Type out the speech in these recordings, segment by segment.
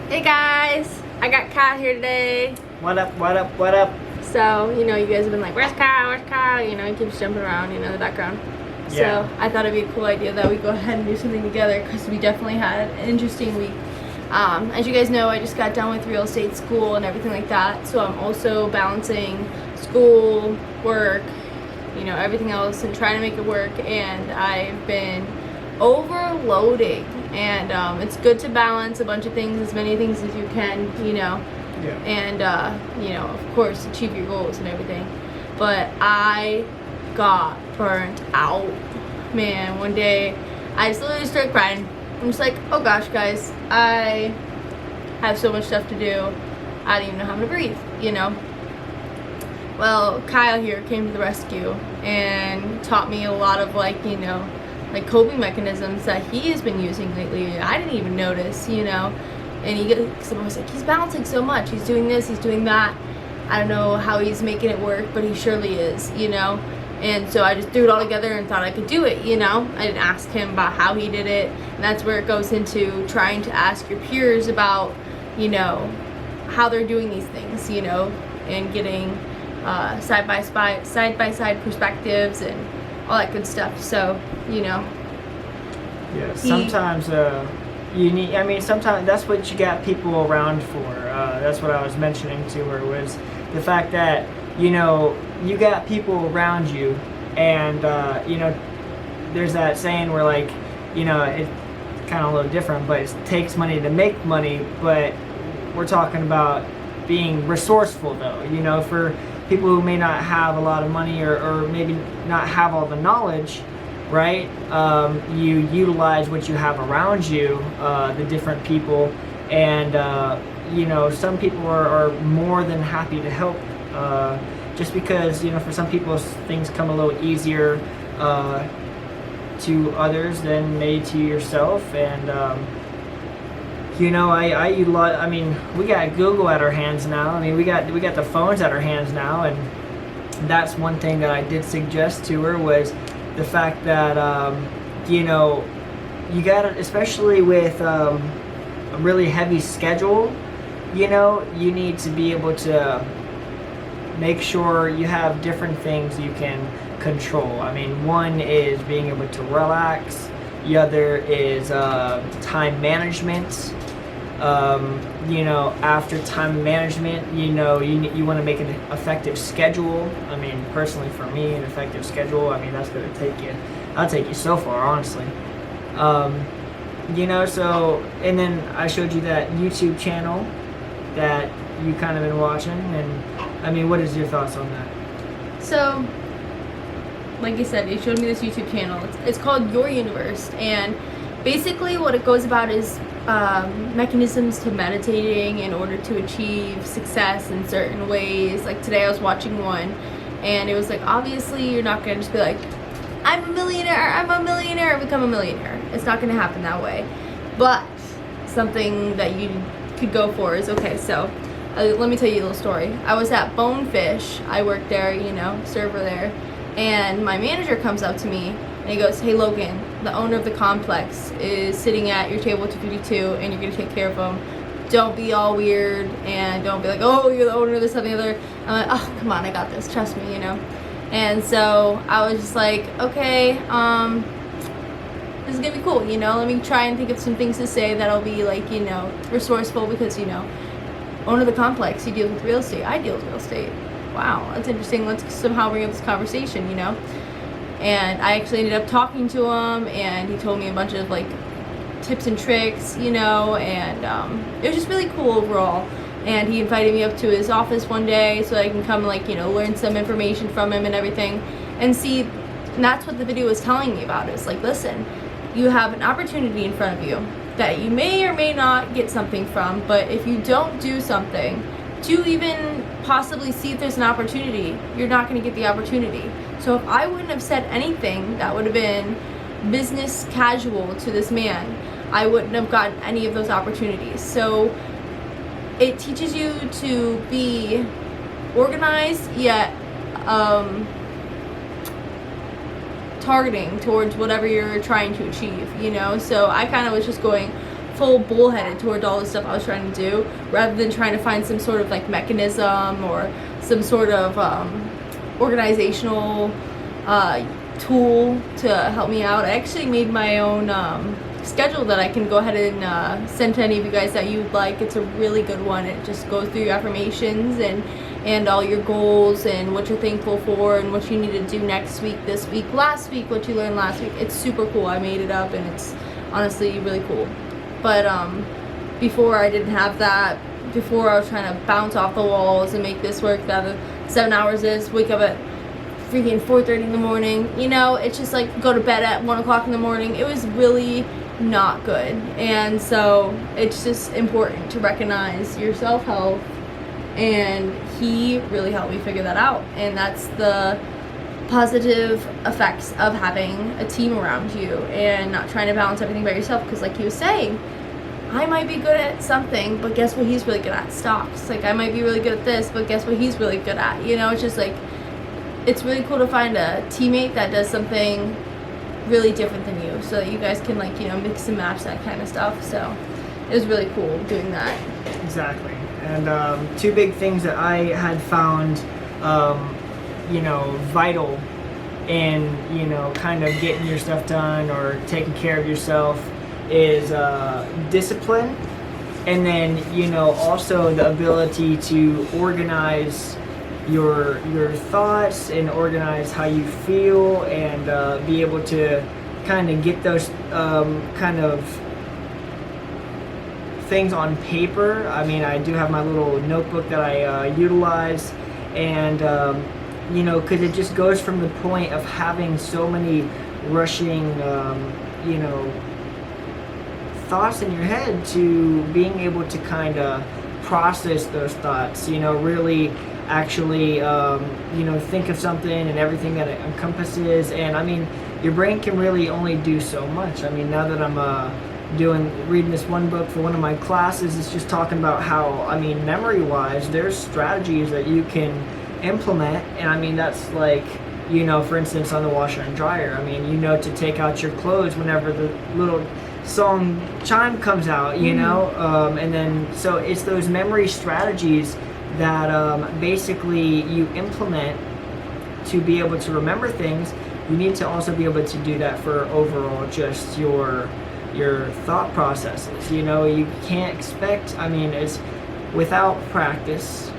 Hey guys, I got Kyle here today. What up, what up, what up? So, you guys have been like, where's Kyle, where's Kyle? He keeps jumping around, in the background. Yeah. So, I thought it'd be a cool idea that we go ahead and do something together because we definitely had an interesting week. As you guys know, I just got done with real estate school and everything like that. So, I'm also balancing school, work, everything else and trying to make it work. And I've been overloading. And it's good to balance a bunch of things, as many things as you can, Yeah. and of course achieve your goals and everything. But I got burnt out, man. One day I just literally started crying. I'm just like, oh gosh guys, I have so much stuff to do, I don't even know how to breathe. Well, Kyle here came to the rescue and taught me a lot of like coping mechanisms that he has been using lately. I didn't even notice, and someone was like, he's balancing so much, he's doing this, he's doing that. I don't know how he's making it work, but he surely is, and so I just threw it all together and thought I could do it. I didn't ask him about how he did it, and that's where it goes into trying to ask your peers about how they're doing these things, and getting side by side perspectives and all that good stuff. So Yeah, sometimes you need, sometimes that's what you got people around for. That's what I was mentioning to her, was the fact that, you got people around you, and, there's that saying where, like, it's kind of a little different, but it takes money to make money, but we're talking about being resourceful, though, for people who may not have a lot of money or maybe not have all the knowledge, right? You utilize what you have around you, the different people, and some people are more than happy to help, just because for some people things come a little easier to others than maybe to yourself. And I utilize, we got Google at our hands now. We got the phones at our hands now, and that's one thing that I did suggest to her, was the fact that you gotta, especially with a really heavy schedule, you need to be able to make sure you have different things you can control. One is being able to relax. The other is time management. After time management, you want to make an effective schedule. Personally for me, an effective schedule, that's going to I'll take you so far, honestly. So, and then I showed you that YouTube channel that you kind of been watching, and what is your thoughts on that? So, like you said, you showed me this YouTube channel. It's called Your Universe, and basically what it goes about is mechanisms to meditating in order to achieve success in certain ways. Like today I was watching one, and it was like, obviously you're not going to just be like, I'm a millionaire, become a millionaire. It's not going to happen that way. But something that you could go for is, okay, so let me tell you a little story. I was at Bonefish. I worked there, server there. And my manager comes up to me and he goes, hey Logan, the owner of the complex is sitting at your table 252 and you're going to take care of him. Don't be all weird and don't be like, oh, you're the owner of this, that, and the other. I'm like, oh, come on, I got this, trust me, And so I was just like, okay, this is going to be cool, let me try and think of some things to say that'll be like, resourceful, because, owner of the complex, he deals with real estate, I deal with real estate. Wow, that's interesting. Let's somehow bring up this conversation, And I actually ended up talking to him, and he told me a bunch of like tips and tricks, and it was just really cool overall. And he invited me up to his office one day so I can come learn some information from him and everything. And see, and that's what the video was telling me about. It's like, listen, you have an opportunity in front of you that you may or may not get something from, but if you don't do something to even possibly see if there's an opportunity, you're not going to get the opportunity. So if I wouldn't have said anything that would have been business casual to this man, I wouldn't have gotten any of those opportunities. So it teaches you to be organized, yet targeting towards whatever you're trying to achieve, So I kind of was just going full bullheaded towards all the stuff I was trying to do, rather than trying to find some sort of like mechanism or some sort of organizational tool to help me out. I actually made my own schedule that I can go ahead and send to any of you guys that you'd like. It's a really good one. It just goes through your affirmations and all your goals and what you're thankful for and what you need to do next week, this week, last week, what you learned last week. It's super cool. I made it up and it's honestly really cool. But before I didn't have that. Before I was trying to bounce off the walls and make this work. That 7 hours is wake up at freaking 4:30 in the morning. You know, it's just like go to bed at 1 o'clock in the morning. It was really not good. And so it's just important to recognize your self-health, and he really helped me figure that out. And that's the positive effects of having a team around you and not trying to balance everything by yourself, because like he was saying, I might be good at something, but guess what he's really good at? Stocks. Like I might be really good at this, but guess what he's really good at? You know, it's just like, it's really cool to find a teammate that does something really different than you, so that you guys can like, you know, mix and match that kind of stuff. So it was really cool doing that. Exactly. And two big things that I had found, you know, vital in, you know, kind of getting your stuff done or taking care of yourself is discipline, and then, you know, also the ability to organize your thoughts and organize how you feel, and be able to kind of get those kind of things on paper. I mean, I do have my little notebook that I utilize, and you know, because it just goes from the point of having so many rushing, you know, thoughts in your head to being able to kind of process those thoughts, you know, really actually, you know, think of something and everything that it encompasses. And I mean, your brain can really only do so much. I mean, now that I'm reading this one book for one of my classes, it's just talking about how, I mean, memory wise, there's strategies that you can implement. And I mean, that's like, you know, for instance, on the washer and dryer, I mean, you know, to take out your clothes whenever the little song chime comes out, you know, and then so it's those memory strategies that basically you implement to be able to remember things. You need to also be able to do that for overall just your thought processes. You know, you can't expect, I mean, it's without practice,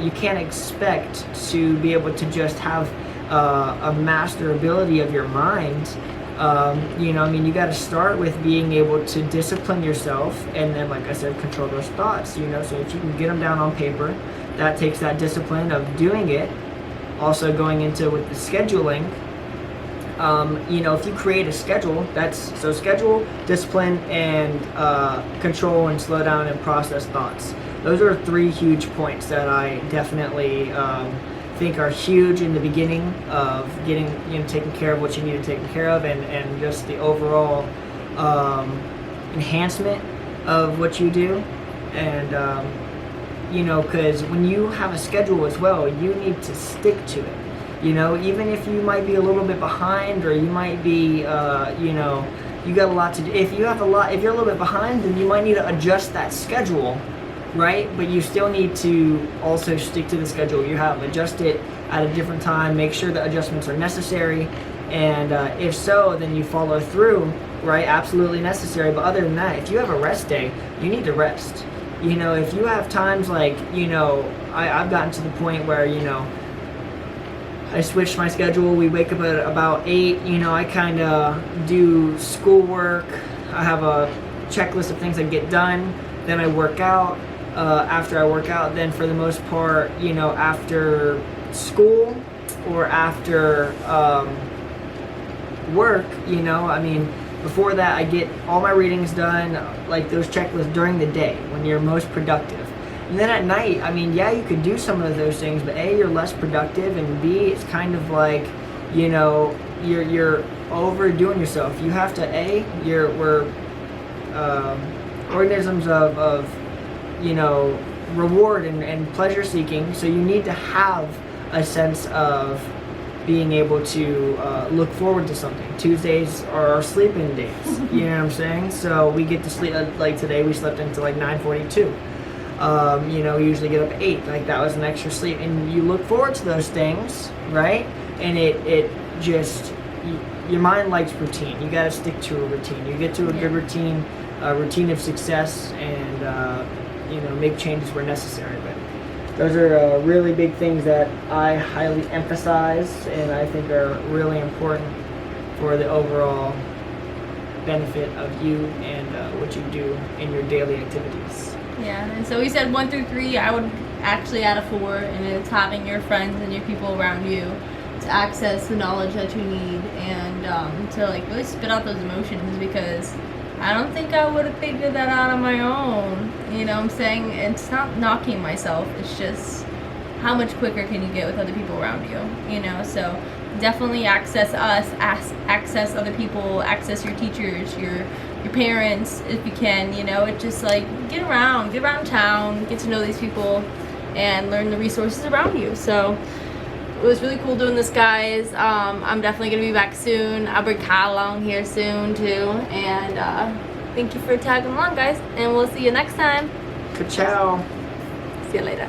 you can't expect to be able to just have a master ability of your mind. You know, I mean, you got to start with being able to discipline yourself, and then, like I said, control those thoughts, you know. So if you can get them down on paper, that takes that discipline of doing it. Also going into with the scheduling, you know, if you create a schedule, that's, so schedule, discipline, and control and slow down and process thoughts. Those are 3 huge points that I definitely think are huge in the beginning of getting, you know, taking care of what you need to take care of, and just the overall enhancement of what you do. And you know, because when you have a schedule as well, you need to stick to it. You know, even if you might be a little bit behind, or you might be, you know, you got a lot to do. If you're a little bit behind, then you might need to adjust that schedule, right? But you still need to also stick to the schedule you have. Adjust it at a different time. Make sure the adjustments are necessary, and if so, then you follow through, right? Absolutely necessary. But other than that, if you have a rest day, you need to rest. You know, if you have times like, you know, I've gotten to the point where, you know, I switched my schedule. We wake up at about 8. You know, I kind of do schoolwork. I have a checklist of things that get done. Then I work out. After I work out, then for the most part, you know, after school or after work, you know, I mean, before that, I get all my readings done, like those checklists during the day when you're most productive. And then at night, I mean, yeah, you could do some of those things, but A, you're less productive, and B, it's kind of like, you know, you're overdoing yourself. You have to, we're organisms of you know, reward and pleasure seeking, so you need to have a sense of being able to look forward to something. Tuesdays are our sleep-in days. You know what I'm saying? So we get to sleep. Like today, we slept until like 9:42. You know, we usually get up at 8. Like that was an extra sleep, and you look forward to those things, right? And it just your mind likes routine. You got to stick to a routine. You get to a good routine, a routine of success, and you know, make changes where necessary. But those are really big things that I highly emphasize, and I think are really important for the overall benefit of you and what you do in your daily activities. Yeah, and so we said 1 through 3. I would actually add a 4, and it's having your friends and your people around you to access the knowledge that you need and to like really spit out those emotions, because I don't think I would have figured that out on my own. You know what I'm saying? It's not knocking myself. It's just how much quicker can you get with other people around you? You know, so definitely access us, access other people, access your teachers, your parents if you can. You know, it just like get around town, get to know these people, and learn the resources around you. So it was really cool doing this, guys. I'm definitely gonna be back soon. I'll bring Kyle along here soon too, and thank you for tagging along, guys, and we'll see you next time. Ciao. See you later.